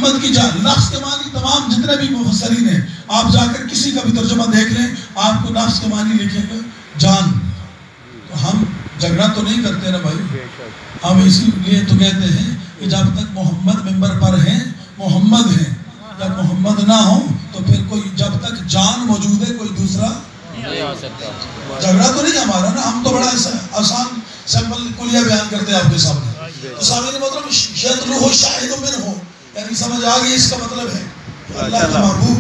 محمد کی جان. نفس کے معنی تمام جتنے بھی مفسرین ہیں آپ جا کر کسی کا بھی ترجمہ دیکھ لیں آپ کو نفس کے معنی لکھیں گے جان. تو ہم جھگڑا تو نہیں کرتے نا بھائی. ہم اسی لیے تو کہتے ہیں کہ جب تک محمد ممبر پر ہیں محمد ہیں. جب محمد نہ ہو تو پھر کوئی جب تک جان موجود ہے کوئی دوسرا نہیں آ سکتا. جھگڑا تو نہیں ہمارا نا. ہم تو بڑا آسان سمپل کلیہ بیان کرتے ہیں آپ کے سامنے. تو سامنے مطلب یتلوہ شاہد منہ یعنی سمجھ آ گئی. اس کا مطلب ہے کہ اللہ کے محبوب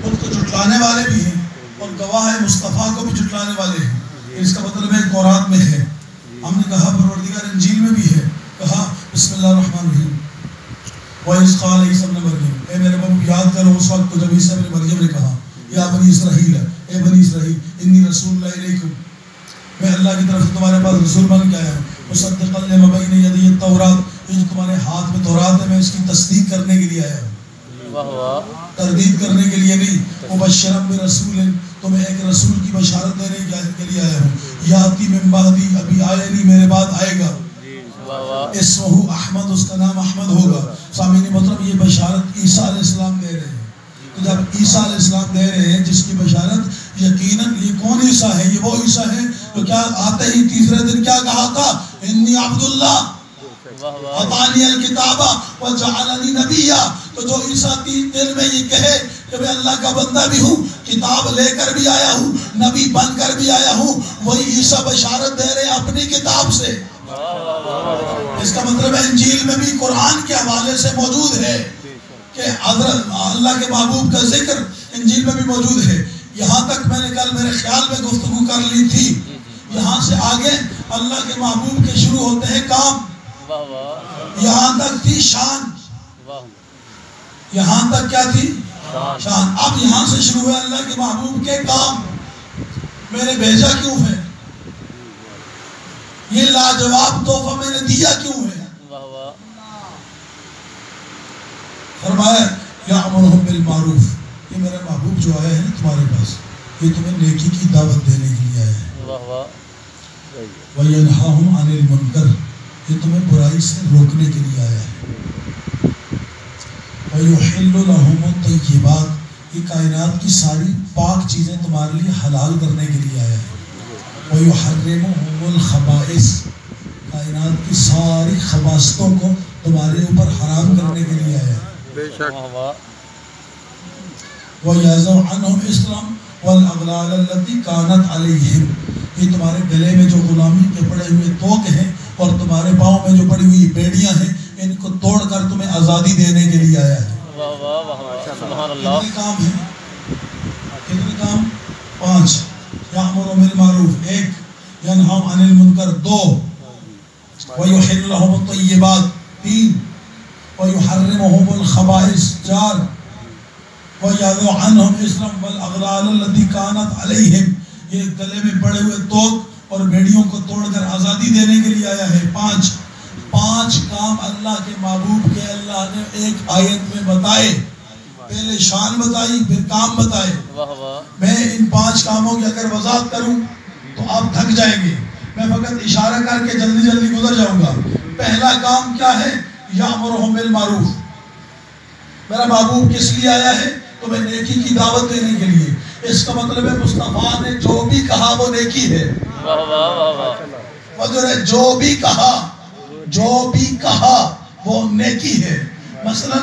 ان کو جھٹلانے والے بھی ہیں اور گواہ مصطفیٰ کو بھی جھٹلانے والے ہیں. اس کا مطلب ہے تورات میں ہے. ہم نے کہا پروردگار انجیل میں بھی ہے. کہا بسم اللہ الرحمن الرحیم وَإِذْ قَالَ عِيسَىٰ ابْنُ مَرْيَمَ. اے میرے باپ یاد کرو اس وقت کو جب عیسیٰ ابن مریم نے کہا یا بنی اسرائیل اے بنی اسرائیل انی رسول اللہ علیکم میں اللہ کی طرف سے تمہارے پاس رسول بن کے آیا ہوں. مصدقا لما بین یدی التوراۃ جو تمہارے ہاتھ میں تورات ہے میں اس کی تصدیق کرنے کے لیے آیا ہوں تردید کرنے کے لیے نہیں. مبشرا برسول تمہیں ایک رسول کی بشارت دینے کے لیے آیا ہوں. یاتی من بعدی ابھی آیا نہیں میرے بعد آئے گا. اسمہ احمد اس کا نام احمد ہوگا. سامعین مطلب یہ بشارت عیسیٰ علیہ السلام دے رہے ہیں. تو جب عیسیٰ علیہ السلام دے رہے ہیں جس کی بشارت یقیناً یہ کون عیسیٰ ہے؟ یہ وہ عیسیٰ ہے تو کیا آتے ہی تیسرے دن کیا کہا تھا انی عبداللہ اعطانی الکتاب وجعلنی نبیا. تو جو عیسیٰ 3 دن میں یہ کہے کہ میں اللہ کا بندہ بھی ہوں کتاب لے کر بھی آیا ہوں نبی بن کر بھی آیا ہوں وہی عیسیٰ بشارت دے رہے ہیں اپنی کتاب سے. اس کا مطلب ہے انجیل میں بھی قرآن کے حوالے سے موجود ہے کہ حضرت اللہ کے محبوب کا ذکر انجیل میں بھی موجود ہے. یہاں تک میں نے کل میرے خیال میں گفتگو کر لی تھی. یہاں سے آگے اللہ کے محبوب کے شروع ہوتے ہیں کام. یہاں تک تھی شان. یہاں تک کیا تھی شان. اب یہاں سے شروع ہے اللہ کے محبوب کے کام. میں نے بھیجا کیوں ہے یہ لاجواب تحفہ میں نے دیا کیوں ہے. فرمایا یأمرہم بالمعروف یہ میرا محبوب جو آیا ہے نا تمہارے پاس یہ تمہیں نیکی کی دعوت دینے کے لیے آیا ہے. وینہاہم عن المنکر یہ تمہیں برائی سے روکنے کے لیے آیا ہے. ویحل لہم الطیبات یہ کائنات کی ساری پاک چیزیں تمہارے لیے حلال کرنے کے لیے آیا ہے. وَيُحَرِّمُهُمُ الْخَبَائِثِ کائنات کی ساری خباثتوں کو تمہارے اوپر حرام کرنے کے لیے آیا ہے. وَيَضَعُ عَنْهُمْ إِصْرَهُمْ وَالْأَغْلَالَ الَّتِي كَانَتْ عَلَيْهِمْ یہ تمہارے گلے میں جو غلامی کے پڑے ہوئے توق ہیں اور تمہارے پاؤں میں جو پڑی ہوئی بیڑیاں ہیں ان کو توڑ کر تمہیں آزادی دینے کے لیے آیا ہے. کتنے کام ہیں کتنے کام 5 یأمر بالمعروف 1 ینہا عن المنکر 2 ویحل لہم الطیبات 3 ویحرمہم الخبائث 4 ویضع عنہم اسرہم والاغلال التي کانت علیہم یہ گلے میں پڑے ہوئے توق اور بیڑیوں کو توڑ کر آزادی دینے کے لیے آیا ہے. 5 کام اللہ کے محبوب کے اللہ نے ایک آیت میں بتائے. پہلے شان بتائی پھر کام بتائے. میں ان 5 کاموں کی اگر وضاحت کروں تو آپ تھک جائیں گے. میں فقط اشارہ کر کے جلدی جلدی گزر جاؤں گا. پہلا کام کیا ہے یأمرہم بالمعروف. میرا محبوب کس لیے آیا ہے تمہیں نیکی کی دعوت دینے کے لیے. اس کا مطلب ہے مصطفیٰ نے جو بھی کہا وہ نیکی ہے. جو بھی کہا وہ نیکی ہے. مثلا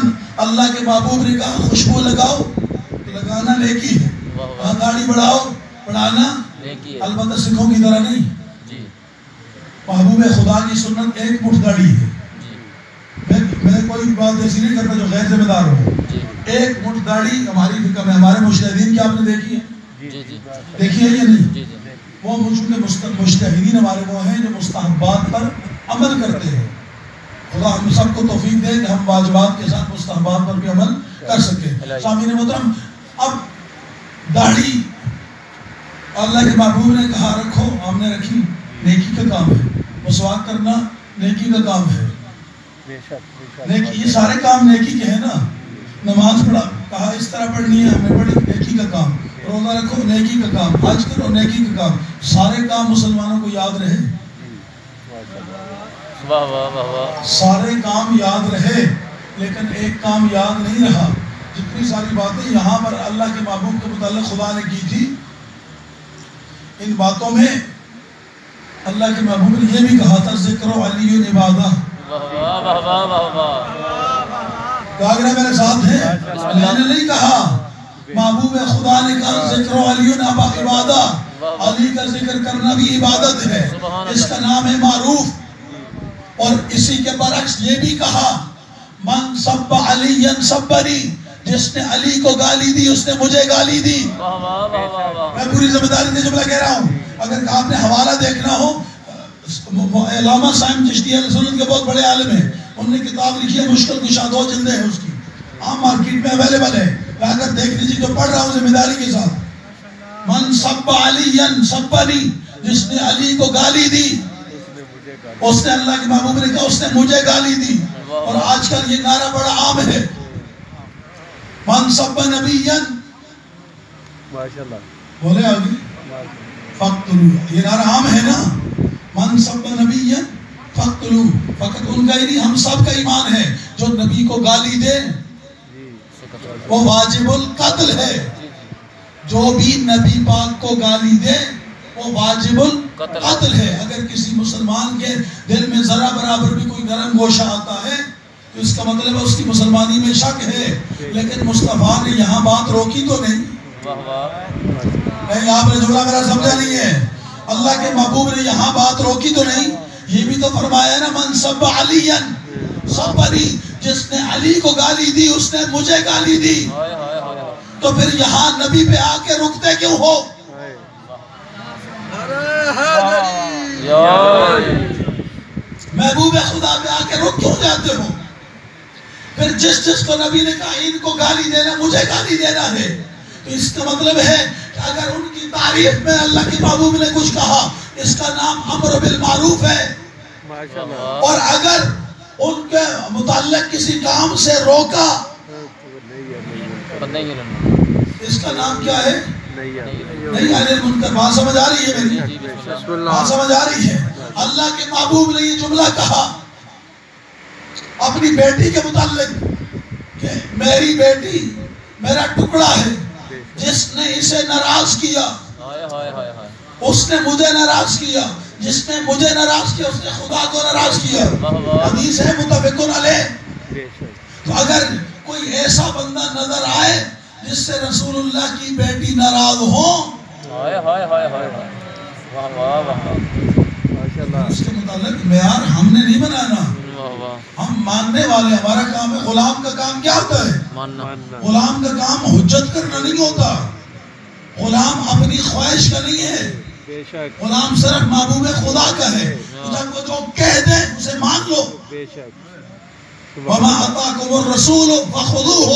اللہ کے محبوب نے کہا خوشبو لگاؤ لگانا نیکی ہے. داڑھی بڑھاؤ بڑھانا البتہ سکھوں کی طرح نہیں. محبوب خدا کی سنت 1 مٹھ داڑھی ہے. میں کوئی بات ایسی نہیں کرتا جو غیر ذمہ دار ہو. 1 مٹھ داڑھی ہماری فکر میں ہمارے مجتہدین کی آپ نے دیکھی ہے دیکھی ہے یا نہیں. وہ مجتہدین ہمارے وہ ہیں جو مستحبات پر عمل کرتے ہیں. خدا ہم سب کو توفیق دے کہ ہم واجبات کے ساتھ مستحبات پر بھی عمل کر سکیں. سامعین محترم اب داڑھی اللہ کے محبوب نے کہا رکھو ہم نے رکھی. نیکی کا کام ہے. مسواک کرنا نیکی کا کام ہے. نیکی یہ سارے کام نیکی کے ہیں نا. نماز پڑھا کہا اس طرح پڑھنی ہے ہمیں پڑھی نیکی کا کام. روزہ رکھو نیکی کا کام. حج کرو نیکی کا کام. سارے کام مسلمانوں کو یاد رہے. سارے کام یاد رہے لیکن ایک کام یاد نہیں رہا. جتنی ساری باتیں یہاں پر اللہ کے محبوب کے متعلق خدا نے کی تھی، ان باتوں میں اللہ کے محبوب نے یہ بھی کہا تھا ذکر علی عبادہ. گاگرہ میرے ساتھ ہے. اللہ نے نہیں کہا، محبوب خدا نے کہا ذکر علی عبادہ. علی کا ذکر کرنا بھی عبادت ہے، اس کا نام ہے معروف. اور اسی کے برعکس یہ بھی کہا من سب علی سبنی، جس نے علی کو گالی دی اس نے مجھے گالی دی. میں پوری ذمہ داری سے جملہ کہہ رہا ہوں. اگر آپ نے حوالہ دیکھنا ہو، علامہ صاحب چشتی اہل سنت کے بہت بڑے عالم ہیں، انہوں نے کتاب لکھی ہے مشکل کشا، 2 جلدیں ہیں اس کی، عام مارکیٹ میں اویلیبل ہے. اگر دیکھ لیجیے، جو پڑھ رہا ہوں ذمہ داری کے ساتھ. من سب علی سبنی، جس نے علی کو گالی دی اس نے، اللہ کے محبوب نے کہا اس نے مجھے گالی دی. اور آج کل یہ نعرہ بڑا عام ہے، من سب نبیا، بولے آگے فقتلو. یہ نعرہ عام ہے نا، من سب نبیا فقتلو. فقط ان کا ہی نہیں، ہم سب کا ایمان ہے جو نبی کو گالی دے وہ واجب القتل ہے. جو بھی نبی پاک کو گالی دے وہ واجب القتل ہے. اگر کسی مسلمان کے دل میں ذرا برابر بھی کوئی نرم گوشہ آتا ہے تو اس کا مطلب ہے اس کی مسلمانی میں شک ہے. لیکن مصطفیٰ نے یہاں بات روکی تو نہیں. نہیں، آپ نے جملہ میرا سمجھا نہیں ہے. اللہ کے محبوب نے یہاں بات روکی تو نہیں. یہ بھی تو فرمایا نا من سب علی سبنی، جس نے علی کو گالی دی اس نے مجھے گالی دی. تو پھر یہاں نبی پہ آ کے رکتے کیوں ہو؟ محبوب خدا پہ آ کے رک کیوں جاتے ہو؟ پھر جس کو نبی نے کہا ان کو گالی دینا مجھے گالی دینا ہے، تو اس کا مطلب ہے کہ اگر ان کی تعریف میں اللہ کے محبوب نے کچھ کہا اس کا نام امر بالمعروف ہے. اور اگر ان کے متعلق کسی کام سے روکا اس کا نام کیا ہے؟ نہیں علی المنکر. بات سمجھ آ رہی ہے میری؟ بات سمجھ آ رہی ہے؟ اللہ کے محبوب نے یہ جملہ کہا اپنی بیٹی کے متعلق کہ میری بیٹی میرا ٹکڑا ہے، جس نے اسے ناراض کیا اس نے مجھے ناراض کیا، جس نے مجھے ناراض کیا اس نے خدا کو ناراض کیا. حدیث ہے متفقن علیہ. تو اگر کوئی ایسا بندہ نظر آئے جس سے رسول اللہ کی بیٹی ناراض ہو، اس کے متعلق معیار ہم نے نہیں بنانا، ہم ماننے والے. ہمارا کام ہے. غلام کا کام کیا ہوتا ہے؟ غلام کا کام حجت کرنا نہیں ہوتا. غلام اپنی خواہش کا نہیں ہے، غلام صرف محبوب خدا کا ہے. جب وہ جو کہہ دیں اسے مان لو. وَمَا أَتَاكُمُ الرَّسُولُ فَخُذُوهُ،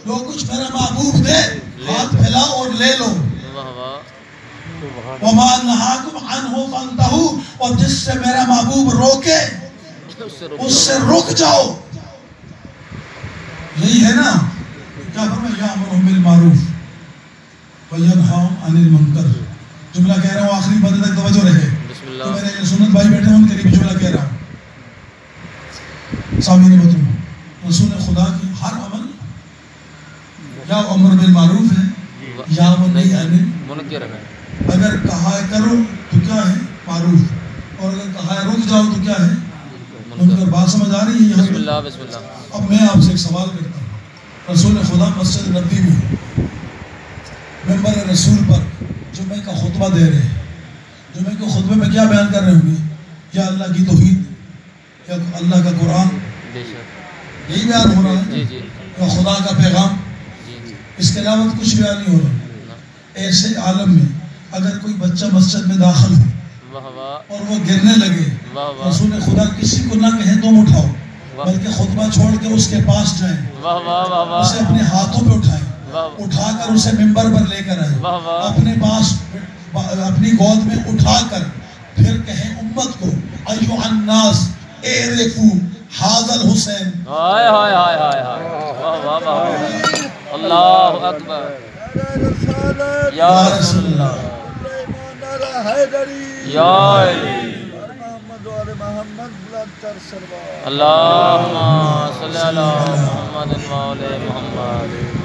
جو کچھ میرا محبوب دے ہاتھ پھیلاؤ اور لے لو. وَمَا نَهَاكُمْ عَنْهُ فَانْتَهُوا، اور جس سے میرا محبوب روکے اس سے رک جاؤ. یہی ہے نا. کیا فرمایا؟ یَأْمُرُهُم بِالْمَعْرُوفِ وَيَنْهَاهُمْ عَنِ الْمُنکَرِ. جملہ کہہ رہا ہوں، آخری بندے تک توجہ رہے. تو میرے سنت بھائی بیٹھے ہیں ان کے لیے بھی جملہ کہہ رہا ہوں. سامعین بتوں، رسول خدا کی ہر عمل یا امر بالمعروف ہے یا نہی عن المنکر ہے. اگر کہا ہے کرو تو کیا ہے؟ معروف. اور اگر کہا ہے رک جاؤ تو کیا ہے؟ منکر. بات سمجھ آ رہی ہے؟ بسم اللہ بسم اللہ. اب میں آپ سے ایک سوال کرتا ہوں. رسول خدا مسجد نبوی میں ممبر رسول پر جمعہ کا خطبہ دے رہے ہیں. جمعہ کے خطبے میں کیا بیان کر رہے ہوں گے؟ یا اللہ کی توحید، یا اللہ کا قرآن، یہی بیان ہو رہا ہے، یا خدا کا پیغام. اس کے علاوہ کچھ بیان نہیں ہو رہا. ایسے عالم میں اگر کوئی بچہ مسجد میں داخل ہو اور وہ گرنے لگے، رسول خدا کسی کو نہ کہیں تم اٹھاؤ، بلکہ خطبہ چھوڑ کے اس کے پاس جائیں، اسے اپنے ہاتھوں پہ اٹھائیں، اٹھا کر اسے ممبر پر لے کر آئیں، اپنے پاس اپنی گود میں اٹھا کر پھر کہیں امت کو ایھا الناس اعرفوا ھذا الحسین. اللہ اکبر. یا رسول اللہ، یا علی. محمد بلند تر سلوات اللہم صلی علی محمد و آل محمد.